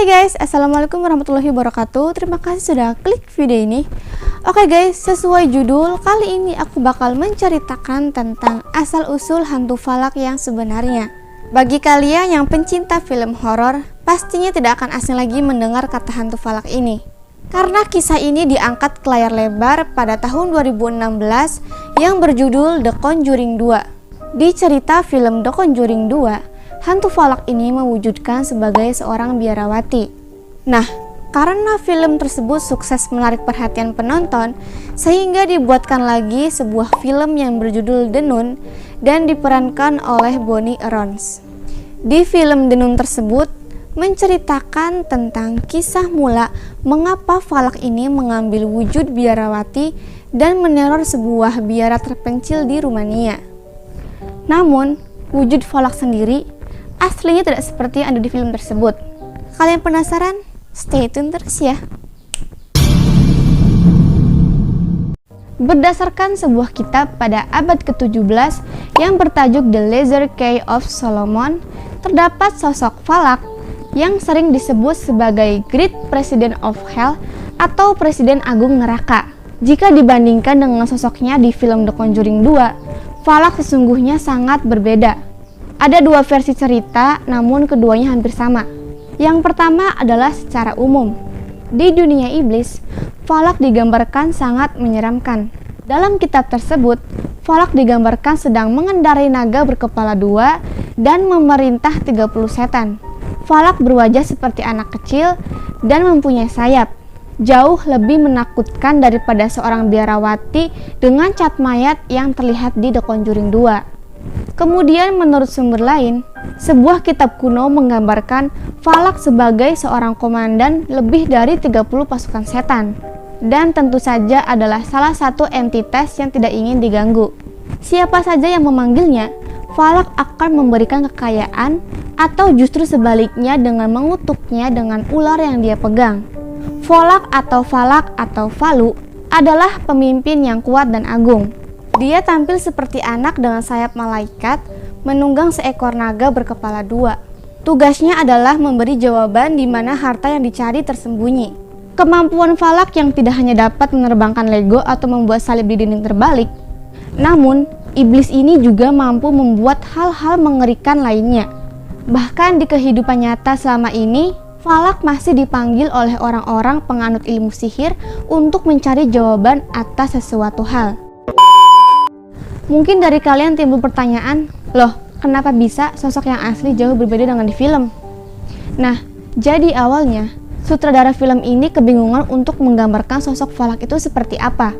Hai guys, assalamualaikum warahmatullahi wabarakatuh. Terima kasih sudah klik video ini. Oke guys, sesuai judul, kali ini aku bakal menceritakan tentang asal-usul hantu falak yang sebenarnya. Bagi kalian yang pencinta film horor, pastinya tidak akan asing lagi mendengar kata hantu falak ini. Karena kisah ini diangkat ke layar lebar pada tahun 2016 yang berjudul The Conjuring 2. Di cerita film The Conjuring 2, hantu falak ini mewujudkan sebagai seorang biarawati. Nah, karena film tersebut sukses menarik perhatian penonton, sehingga dibuatkan lagi sebuah film yang berjudul The Nun dan diperankan oleh Bonnie Aarons. Di film The Nun tersebut menceritakan tentang kisah mula mengapa falak ini mengambil wujud biarawati dan meneror sebuah biara terpencil di Rumania. Namun, wujud falak sendiri aslinya tidak seperti yang ada di film tersebut. Kalian penasaran? Stay tune terus ya. Berdasarkan sebuah kitab pada abad ke-17 yang bertajuk The Laser Key of Solomon, terdapat sosok falak yang sering disebut sebagai Great President of Hell atau Presiden Agung Neraka. Jika dibandingkan dengan sosoknya di film The Conjuring 2, falak sesungguhnya sangat berbeda. Ada dua versi cerita, namun keduanya hampir sama. Yang pertama adalah secara umum. Di dunia iblis, falak digambarkan sangat menyeramkan. Dalam kitab tersebut, falak digambarkan sedang mengendarai naga berkepala dua dan memerintah 30 setan. Falak berwajah seperti anak kecil dan mempunyai sayap. Jauh lebih menakutkan daripada seorang biarawati dengan cat mayat yang terlihat di The Conjuring 2. Kemudian menurut sumber lain, sebuah kitab kuno menggambarkan falak sebagai seorang komandan lebih dari 30 pasukan setan. Dan tentu saja adalah salah satu entitas yang tidak ingin diganggu. Siapa saja yang memanggilnya, falak akan memberikan kekayaan atau justru sebaliknya dengan mengutuknya dengan ular yang dia pegang. Falak atau Falu adalah pemimpin yang kuat dan agung. Dia tampil seperti anak dengan sayap malaikat, menunggang seekor naga berkepala dua. Tugasnya adalah memberi jawaban di mana harta yang dicari tersembunyi. Kemampuan falak yang tidak hanya dapat menerbangkan Lego atau membuat salib di dinding terbalik, namun iblis ini juga mampu membuat hal-hal mengerikan lainnya. Bahkan di kehidupan nyata selama ini, falak masih dipanggil oleh orang-orang penganut ilmu sihir untuk mencari jawaban atas sesuatu hal. Mungkin dari kalian timbul pertanyaan, loh kenapa bisa sosok yang asli jauh berbeda dengan di film? Nah, jadi awalnya sutradara film ini kebingungan untuk menggambarkan sosok falak itu seperti apa.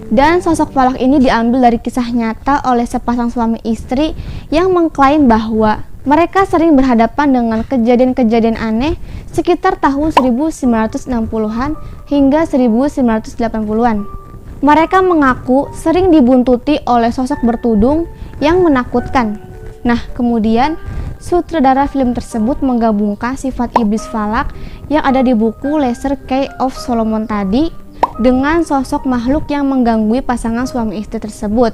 Dan sosok falak ini diambil dari kisah nyata oleh sepasang suami istri yang mengklaim bahwa mereka sering berhadapan dengan kejadian-kejadian aneh sekitar tahun 1960-an hingga 1980-an. Mereka mengaku sering dibuntuti oleh sosok bertudung yang menakutkan. Nah, kemudian sutradara film tersebut menggabungkan sifat iblis falak yang ada di buku Laser Key of Solomon tadi dengan sosok makhluk yang mengganggu pasangan suami istri tersebut.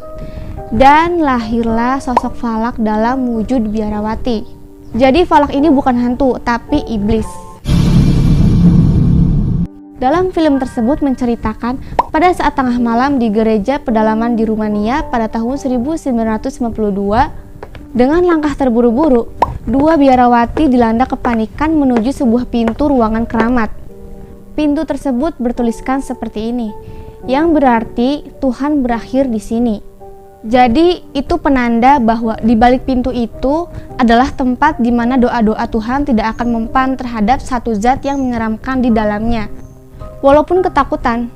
Dan lahirlah sosok falak dalam wujud biarawati. Jadi falak ini bukan hantu, tapi iblis. Dalam film tersebut menceritakan pada saat tengah malam di gereja pedalaman di Rumania pada tahun 1992, dengan langkah terburu-buru, dua biarawati dilanda kepanikan menuju sebuah pintu ruangan keramat. Pintu tersebut bertuliskan seperti ini, yang berarti Tuhan berakhir di sini. Jadi itu penanda bahwa di balik pintu itu adalah tempat di mana doa-doa Tuhan tidak akan mempan terhadap satu zat yang menyeramkan di dalamnya. Walaupun ketakutan,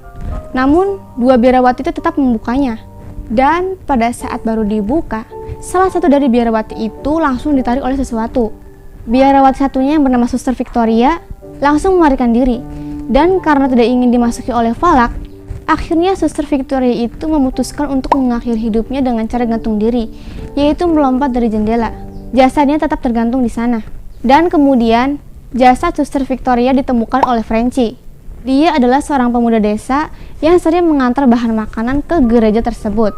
namun dua biarawati itu tetap membukanya. Dan pada saat baru dibuka, salah satu dari biarawati itu langsung ditarik oleh sesuatu. Biarawati satunya yang bernama Suster Victoria langsung melarikan diri. Dan karena tidak ingin dimasuki oleh falak, akhirnya Suster Victoria itu memutuskan untuk mengakhiri hidupnya dengan cara gantung diri, yaitu melompat dari jendela. Jasadnya tetap tergantung di sana. Dan kemudian, jasad Suster Victoria ditemukan oleh Francie. Dia adalah seorang pemuda desa yang sering mengantar bahan makanan ke gereja tersebut.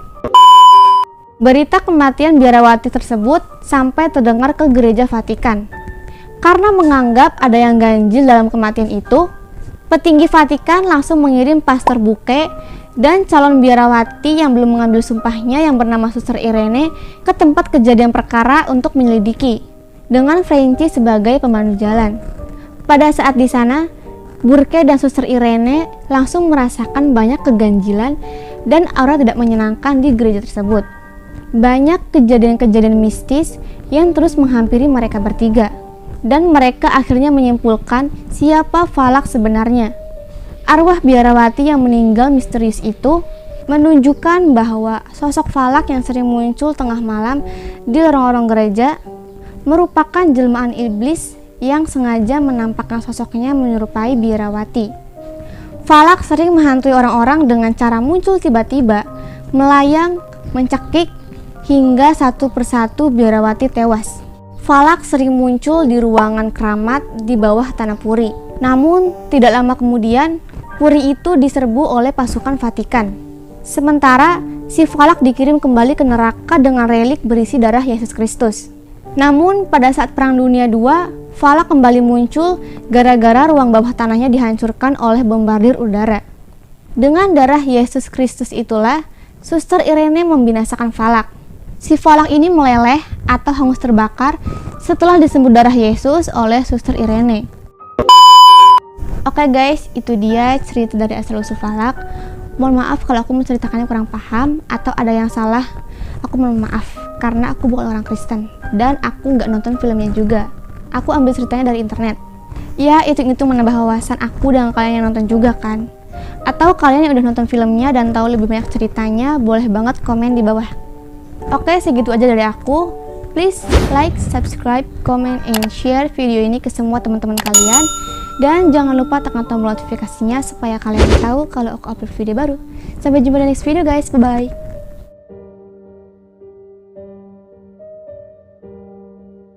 Berita kematian biarawati tersebut sampai terdengar ke gereja Vatikan. Karena menganggap ada yang ganjil dalam kematian itu, petinggi Vatikan langsung mengirim Pastor Buke dan calon biarawati yang belum mengambil sumpahnya yang bernama Suster Irene ke tempat kejadian perkara untuk menyelidiki, dengan Franci sebagai pemandu jalan. Pada saat di sana, Burke dan Suster Irene langsung merasakan banyak keganjilan dan aura tidak menyenangkan di gereja tersebut. Banyak kejadian-kejadian mistis yang terus menghampiri mereka bertiga, dan mereka akhirnya menyimpulkan siapa Falak sebenarnya. Arwah biarawati yang meninggal misterius itu menunjukkan bahwa sosok Falak yang sering muncul tengah malam di lorong-lorong gereja merupakan jelmaan iblis yang sengaja menampakkan sosoknya menyerupai biarawati. Falak sering menghantui orang-orang dengan cara muncul tiba-tiba, melayang, mencekik, hingga satu persatu biarawati tewas. Falak sering muncul di ruangan keramat di bawah tanah puri. Namun, tidak lama kemudian, puri itu diserbu oleh pasukan Vatikan. Sementara, si Falak dikirim kembali ke neraka dengan relik berisi darah Yesus Kristus. Namun, pada saat Perang Dunia II, Falak kembali muncul gara-gara ruang bawah tanahnya dihancurkan oleh bombardir udara. Dengan darah Yesus Kristus itulah, Suster Irene membinasakan Falak. Si Falak ini meleleh atau hangus terbakar setelah disembur darah Yesus oleh Suster Irene. Oke guys, itu dia cerita dari asal-usul Falak. Mohon maaf kalau aku menceritakannya kurang paham atau ada yang salah. Aku mohon maaf karena aku bukan orang Kristen dan aku nggak nonton filmnya juga. Aku ambil ceritanya dari internet. Ya, hitung-hitung menambah wawasan aku dan kalian yang nonton juga kan. Atau kalian yang udah nonton filmnya dan tahu lebih banyak ceritanya, boleh banget komen di bawah. Oke, segitu aja dari aku. Please like, subscribe, comment, and share video ini ke semua teman-teman kalian. Dan jangan lupa tekan tombol notifikasinya supaya kalian tahu kalau aku upload video baru. Sampai jumpa di next video guys, bye-bye.